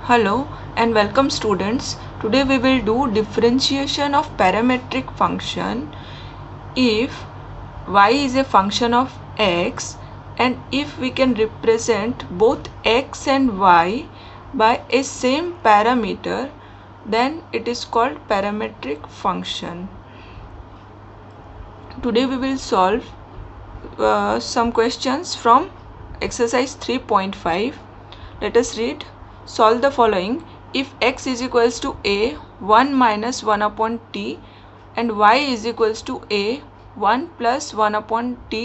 Hello and welcome students. Today we will do differentiation of parametric function if y is a function of x and if we can represent both x and y by a same parameter, then it is called parametric function. Today we will solve some questions from exercise 3.5. Let us read. Solve the following. If x is equals to a 1 minus 1 upon t and y is equals to a 1 plus 1 upon t,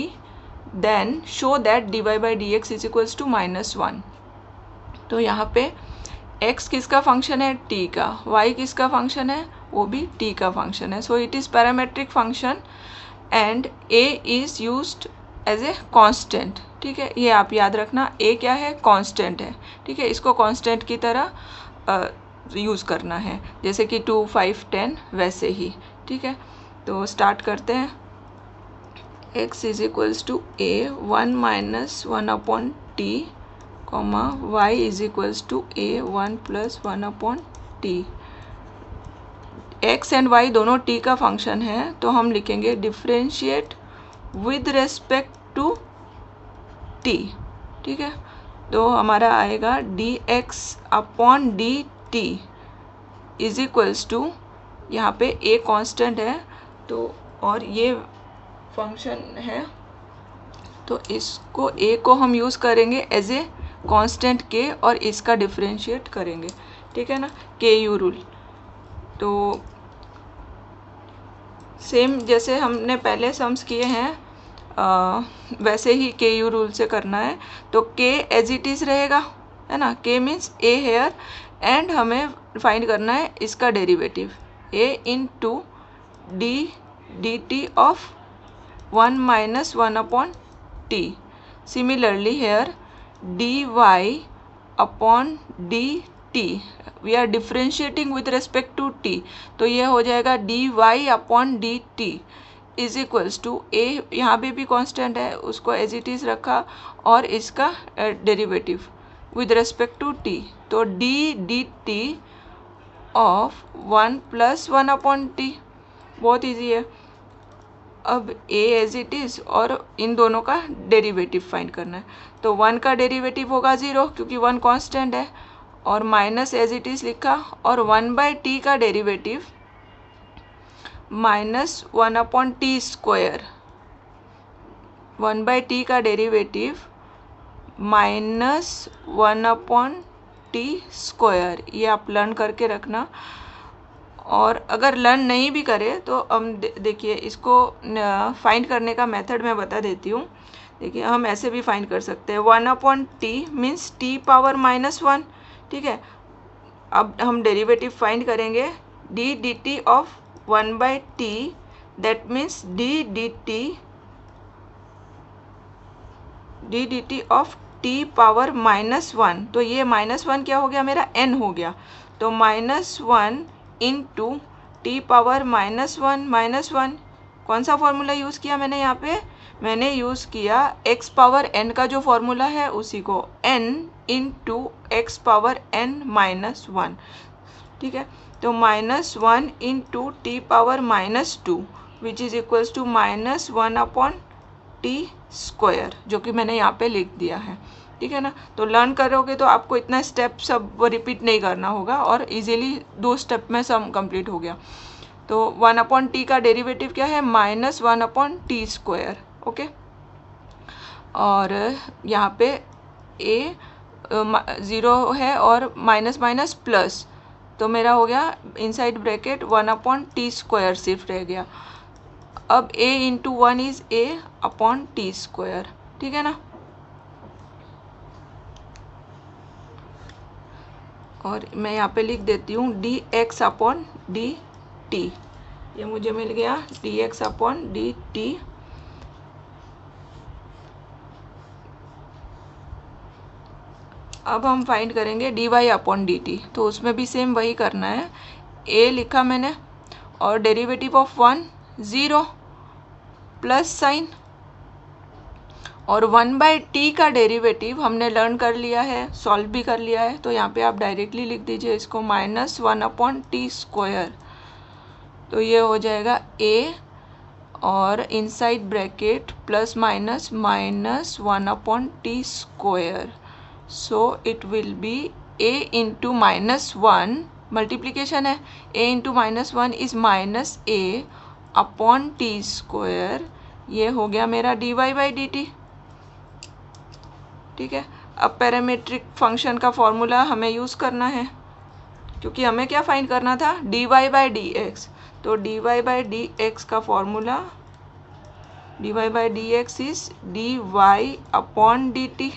then show that dy by dx is equals to minus 1. तो यहाँ पे x किसका function है? t का. y किसका function है? वो भी t का फंक्शन है. So it is parametric function and a is used as a constant. ठीक है, ये आप याद रखना. a क्या है? कांस्टेंट है. ठीक है, इसको कांस्टेंट की तरह यूज़ करना है, जैसे कि 2, 5, 10 वैसे ही. ठीक है, तो स्टार्ट करते हैं. x is equals to a 1 minus 1 upon t comma y is equals to a 1 plus 1 upon t. x and y दोनों t का फंक्शन है, तो हम लिखेंगे differentiate with respect to t. ठीक है, तो हमारा आएगा dx upon dt is equals to, यहाँ पे a कांस्टेंट है तो और ये फंक्शन है, तो इसको a को हम यूज़ करेंगे एज ए कांस्टेंट k और इसका डिफ्रेंशिएट करेंगे. ठीक है ना, ku रूल. तो सेम जैसे हमने पहले सम्स किए हैं वैसे ही ku रूल से करना है. तो k एज इट इज़ रहेगा, है ना. k means a here and हमें फाइंड करना है इसका derivative a into d d t of 1 minus 1 upon t. Similarly here dy upon D t we are differentiating with respect to t, तो ये हो जाएगा dy upon D t is equals to a. यहाँ पे भी constant है, उसको as it is रखा और इसका derivative with respect to t, तो d d t of 1 plus 1 upon t. बहुत इजी है. अब a एज इट इज़ और इन दोनों का डेरिवेटिव फाइंड करना है. तो 1 का डेरिवेटिव होगा 0 क्योंकि 1 कांस्टेंट है, और माइनस एज इट इज़ लिखा, और 1 बाई टी का derivative minus 1 upon T square. 1 by T का derivative minus 1 upon T square. ये आप लर्न करके रखना. और अगर लर्न नहीं भी करे तो हम देखिए इसको फाइंड करने का मेथड मैं बता देती हूँ. देखिए हम ऐसे भी फाइंड कर सकते हैं. 1 upon T means T power minus 1. ठीक है, अब हम डेरिवेटिव फाइंड करेंगे D d t of 1 by T, that means D d t of T power minus 1. तो ये माइनस 1 क्या हो गया? मेरा n हो गया. तो minus 1 into t power minus 1. कौन सा फॉर्मूला यूज़ किया मैंने यहाँ पे? मैंने यूज़ किया x पावर n का जो फॉर्मूला है उसी को, n into x power n minus 1. ठीक है, तो minus 1 into t power minus 2 which is equals to minus 1 upon T square, जो कि मैंने यहाँ पे लिख दिया है. ठीक है ना, तो लर्न करोगे तो आपको इतना स्टेप सब रिपीट नहीं करना होगा और इजीली 2 स्टेप में सम कंप्लीट हो गया. तो 1 अपॉन टी का डेरिवेटिव क्या है? Minus 1 upon T square. Okay, और यहाँ पे a 0 है और माइनस माइनस प्लस, तो मेरा हो गया inside bracket 1 upon T square सिर्फ रह गया. अब a into 1 is a upon T square. ठीक है ना, और मैं यहाँ पे लिख देती हूँ d x upon D T. ये मुझे मिल गया d x upon D t. अब हम फाइंड करेंगे d y upon D t, तो उसमें भी सेम वही करना है. a लिखा मैंने और डेरिवेटिव ऑफ 1 0 प्लस साइन, और 1/t का डेरिवेटिव हमने लर्न कर लिया है, सॉल्व भी कर लिया है, तो यहाँ पे आप डायरेक्टली लिख दीजिए इसको -1/t²। तो ये हो जाएगा a और inside bracket plus minus -1/t²। So it will be a into -1, multiplication है, a इंटू -1 इज -a/t²। ये हो गया मेरा dy/dt। ठीक है, अब पैरामीट्रिक फंक्शन का फॉर्मूला हमें यूज़ करना है, क्योंकि हमें क्या फाइंड करना था, dy/dx। तो dy/dx का फॉर्मूला, dy/dx इज dy/dt,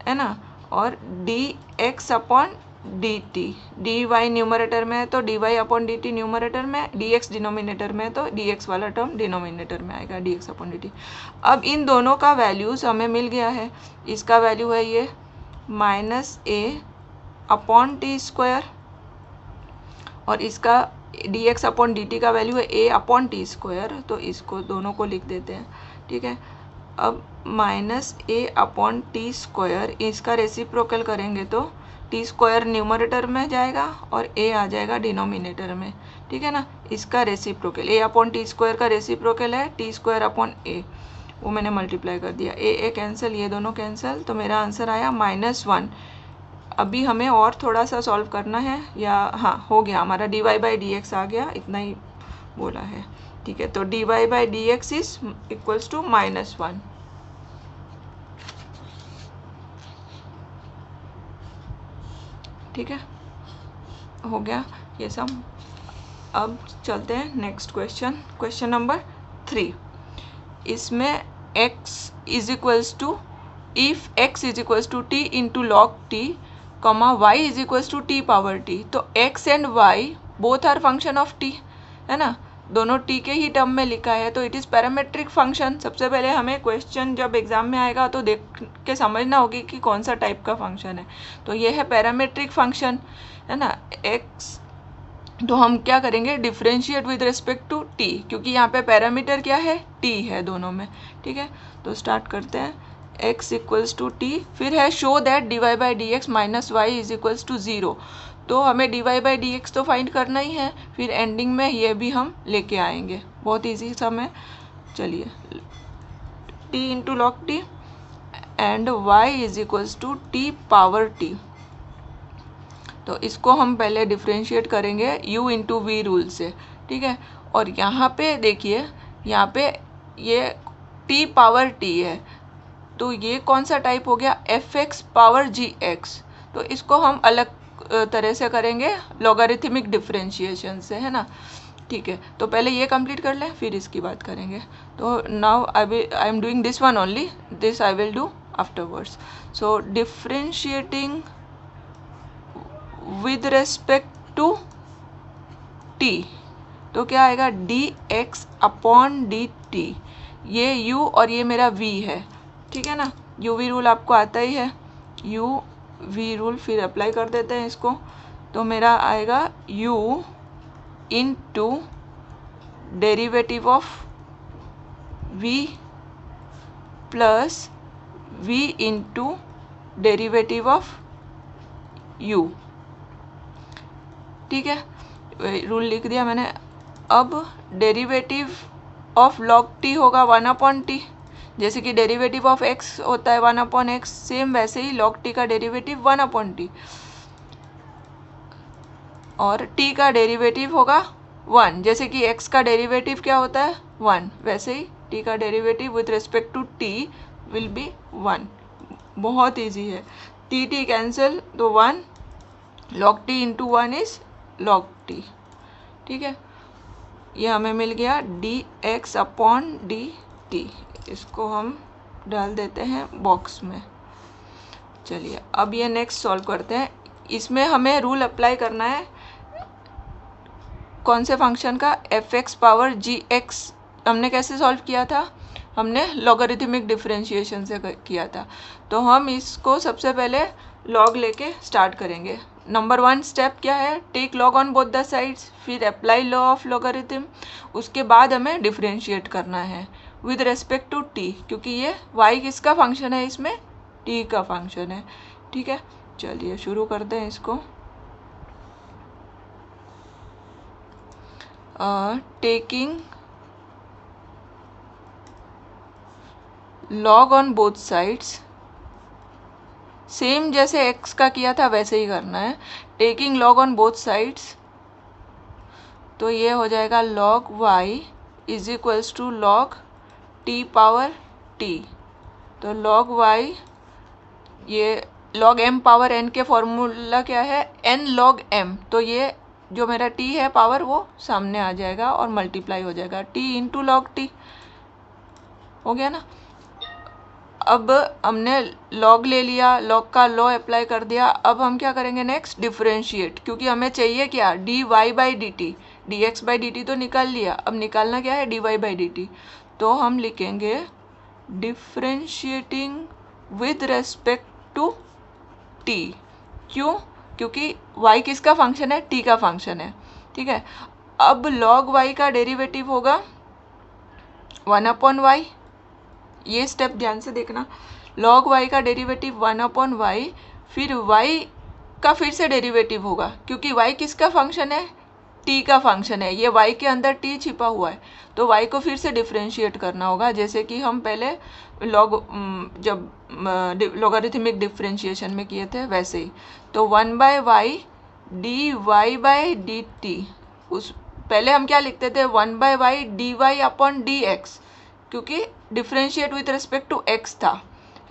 है ना, और dx/dt। dy न्यूमरेटर में है तो dy/dt न्यूमरेटर में, dx डिनोमिनेटर में है तो dx वाला टर्म डिनोमिनेटर में आएगा, dx/dt। अब इन दोनों का वैल्यूज़ हमें मिल गया है। इसका वैल्यू है ये -a/t², और इसका dx/dt का वैल्यू है a/t²। तो इसको दोनों को लिख देते हैं। ठीक है, अब -a/t², इसका रेसिप्रोकल करेंगे तो t² न्यूमरेटर में जाएगा और a आ जाएगा डिनोमिनेटर में। ठीक है ना, इसका रेसिप्रोकल a/t² का रेसिप्रोकल है t²/a, वो मैंने मल्टीप्लाई कर दिया, a कैंसिल, ये दोनों कैंसिल, तो मेरा आंसर आया -1। अभी हमें और थोड़ा सा सॉल्व करना है, या हाँ हो गया हमारा, dy/dx आ गया, इतना ही बोला है। ठीक है, तो dy/dx इज इक्वल्स टू -1। ठीक है, हो गया ये सब। अब चलते हैं नेक्स्ट क्वेश्चन, क्वेश्चन नंबर 3। इसमें x is equals to, if x is equals to t into log t, y is equals to t⁻t। तो x and y both are function of t, है ना, दोनों t के ही term में लिखा है, तो इट इज़ पैरामेट्रिक फंक्शन। सबसे पहले हमें क्वेश्चन जब एग्जाम में आएगा तो देख के समझना होगी कि कौन सा टाइप का फंक्शन है। तो ये है पैरामेट्रिक फंक्शन, है ना, x। तो हम क्या करेंगे, differentiate with respect to t, क्योंकि यहाँ पे पैरामीटर क्या है, t है दोनों में। ठीक है, तो स्टार्ट करते हैं, x इक्वल्स टू t, फिर है show that dy/dx minus y is equals to 0। तो हमें dy/dx तो फाइंड करना ही है, फिर एंडिंग में ये भी हम लेके आएंगे, बहुत ईजी सम है। चलिए, t into log t and y is equals to t⁻t। तो इसको हम पहले डिफ्रेंशिएट करेंगे u इंटू वी रूल से। ठीक है, और यहाँ पे देखिए, यहाँ पे ये t⁻t है, तो ये कौन सा टाइप हो गया, fx⁻gx। तो इसको हम अलग तरह से करेंगे, लॉगरिथमिक डिफ्रेंशिएशन से, है ना। ठीक है, तो पहले ये कंप्लीट कर लें, फिर इसकी बात करेंगे। तो now I am doing this one only, this I will do afterwards. So differentiating with respect to t, तो क्या आएगा, dx/dt। ये u और ये मेरा v है। ठीक है ना, u v रूल आपको आता ही है, u v रूल फिर अप्लाई कर देते हैं इसको। तो मेरा आएगा u into derivative of v plus v into derivative of u। ठीक है, रूल लिख दिया मैंने। अब डेरिवेटिव ऑफ log t होगा 1/t, जैसे कि डेरिवेटिव ऑफ x होता है 1/x, सेम वैसे ही log t का डेरिवेटिव 1/t, और t का डेरिवेटिव होगा 1, जैसे कि x का डेरिवेटिव क्या होता है 1, वैसे ही t का derivative with respect to t will be 1। बहुत इजी है, t कैंसिल, तो 1, log t into 1 is log t। ठीक है, ये हमें मिल गया dx/dt। इसको हम डाल देते हैं बॉक्स में। चलिए, अब ये नेक्स्ट सॉल्व करते हैं। इसमें हमें रूल अप्लाई करना है कौन से फंक्शन का, fx⁻gx। हमने कैसे सॉल्व किया था, हमने लॉगरिथमिक डिफरेंशिएशन से किया था। तो हम इसको सबसे पहले लॉग लेके स्टार्ट करेंगे। नंबर 1 स्टेप क्या है, take log on both the sides, फिर अप्लाई लॉ ऑफ लॉगरिथम, उसके बाद हमें डिफरेंशिएट करना है विद रेस्पेक्ट टू टी, क्योंकि ये y किसका फंक्शन है, इसमें t का फंक्शन है। ठीक है, चलिए शुरू करते हैं इसको। Taking log on both sides, same जैसे x का किया था वैसे ही करना है। Taking log on both sides, तो ये हो जाएगा log y is equals to log t power t। तो log y, ये log m पावर n के फॉर्मूला क्या है, n log m, तो ये जो मेरा t है पावर वो सामने आ जाएगा और मल्टीप्लाई हो जाएगा, t इंटू log t हो गया ना। अब हमने log ले लिया, log का लॉ अप्लाई कर दिया। अब हम क्या करेंगे नेक्स्ट, डिफरेंशिएट, क्योंकि हमें चाहिए क्या, dy by D t, D X by D t तो निकाल लिया, अब निकालना क्या है, dy बाई डी टी। तो हम लिखेंगे differentiating with respect to t। क्यों, क्योंकि y किसका फंक्शन है, t का फंक्शन है। ठीक है, अब log y का डेरिवेटिव होगा 1/y, ये स्टेप ध्यान से देखना। log y का डेरिवेटिव 1/y, फिर y का फिर से डेरिवेटिव होगा, क्योंकि y किसका फंक्शन है, t का फंक्शन है, ये y के अंदर t छिपा हुआ है, तो y को फिर से डिफरेंशिएट करना होगा, जैसे कि हम पहले जब लॉगरिथमिक डिफरेंशिएशन में किए थे वैसे ही। तो 1/y dy by D T, उस पहले हम क्या लिखते थे, 1/y dy अपॉन dx, क्योंकि differentiate with respect to x था,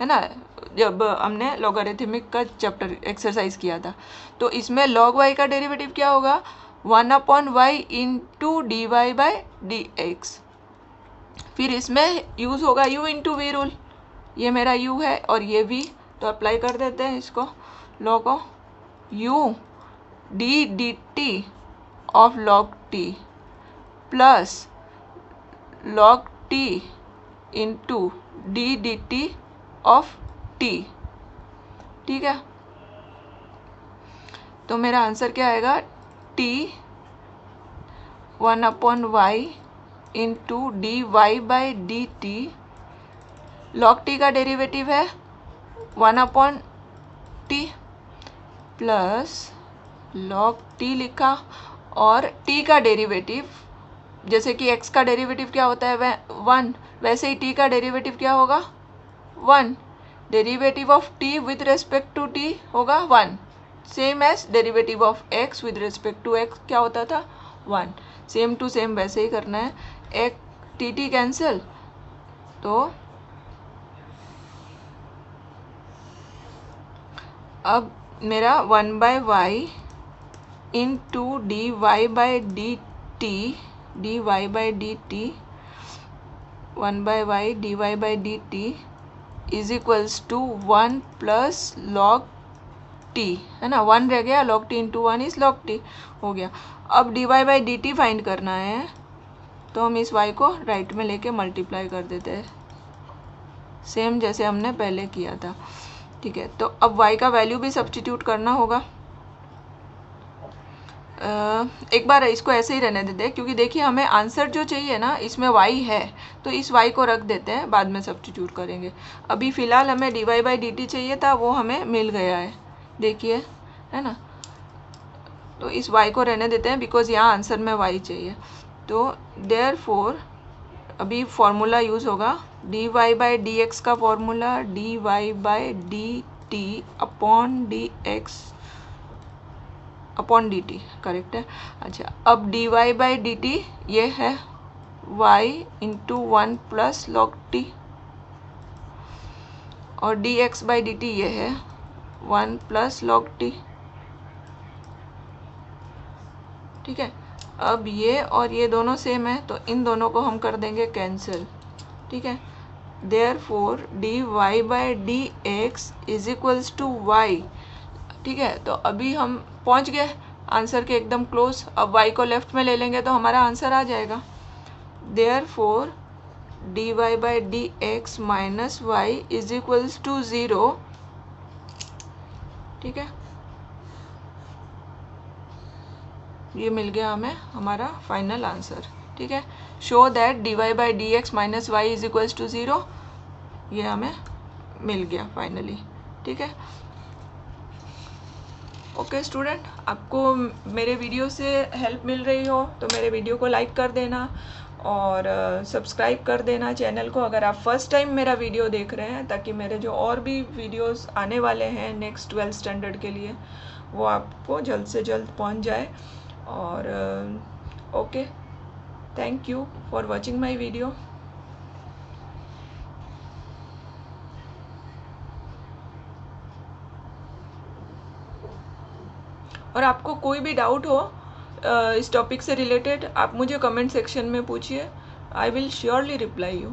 है ना, जब हमने लॉगरिथमिक का चैप्टर एक्सरसाइज किया था। तो इसमें log y का डेरिवेटिव क्या होगा, 1/y into d Y by D x. फिर इसमें यूज़ होगा u इंटू वी रूल, ये मेरा u है और ये v, तो अप्लाई कर देते हैं इसको, log of u D d t of log t plus log t into d d t of t। ठीक है, तो मेरा आंसर क्या आएगा, t 1/y into d Y by D t, log t का डेरिवेटिव है 1/t प्लस log t लिखा, और t का डेरिवेटिव, जैसे कि x का डेरिवेटिव क्या होता है 1, वैसे ही t का डेरिवेटिव क्या होगा 1, derivative of t with respect to t होगा 1, same as derivative of x with respect to x क्या होता था 1, सेम टू सेम वैसे ही करना है। एक टी कैंसिल, तो अब मेरा 1/y into d Y by D t, d Y by D t, 1/y d Y by D t is equals to 1 plus log t, है ना, 1 रह गया, log t into 1 is log t हो गया। अब D Y by D t find करना है, तो हम इस y को राइट में लेके मल्टीप्लाई कर देते हैं, सेम जैसे हमने पहले किया था। ठीक है, तो अब y का वैल्यू भी सब्स्टिट्यूट करना होगा। एक बार इसको ऐसे ही रहने देते हैं, क्योंकि देखिए हमें आंसर जो चाहिए ना इसमें y है, तो इस y को रख देते हैं, बाद में सब्स्टिट्यूट करेंगे। अभी फ़िलहाल हमें d Y by D t चाहिए था, वो हमें मिल गया है, देखिए, है ना, तो इस y को रहने देते हैं, बिकॉज यहाँ आंसर में y चाहिए। तो देयरफॉर अभी फॉर्मूला यूज़ होगा, D Y by D X का formula D Y by D T upon D x upon D T, correct है। अच्छा, अब D Y by D T ये है y into 1 plus log T, और D X by D T ये है 1 plus log T. ठीक है, अब ये और ये दोनों सेम है, तो इन दोनों को हम कर देंगे कैंसिल। ठीक है, therefore d Y by D x is equals to y. ठीक है, तो अभी हम पहुंच गए आंसर के एकदम क्लोज। अब y को लेफ्ट में ले लेंगे तो हमारा आंसर आ जाएगा। Therefore d Y by D x minus y is equals to 0। ठीक है, ये मिल गया हमें हमारा फाइनल आंसर। ठीक है, show that dy by D x minus y is equals to 0। ये हमें मिल गया फाइनली। ठीक है, ओके स्टूडेंट, आपको मेरे वीडियो से हेल्प मिल रही हो तो मेरे वीडियो को लाइक कर देना और सब्सक्राइब कर देना चैनल को अगर आप फर्स्ट टाइम मेरा वीडियो देख रहे हैं, ताकि मेरे जो और भी वीडियोस आने वाले हैं नेक्स्ट 12th स्टैंडर्ड के लिए वो आपको जल्द से जल्द पहुंच जाए। और okay, thank you for watching my video. और आपको कोई भी डाउट हो इस टॉपिक से रिलेटेड, आप मुझे कमेंट सेक्शन में पूछिए, I will surely reply you.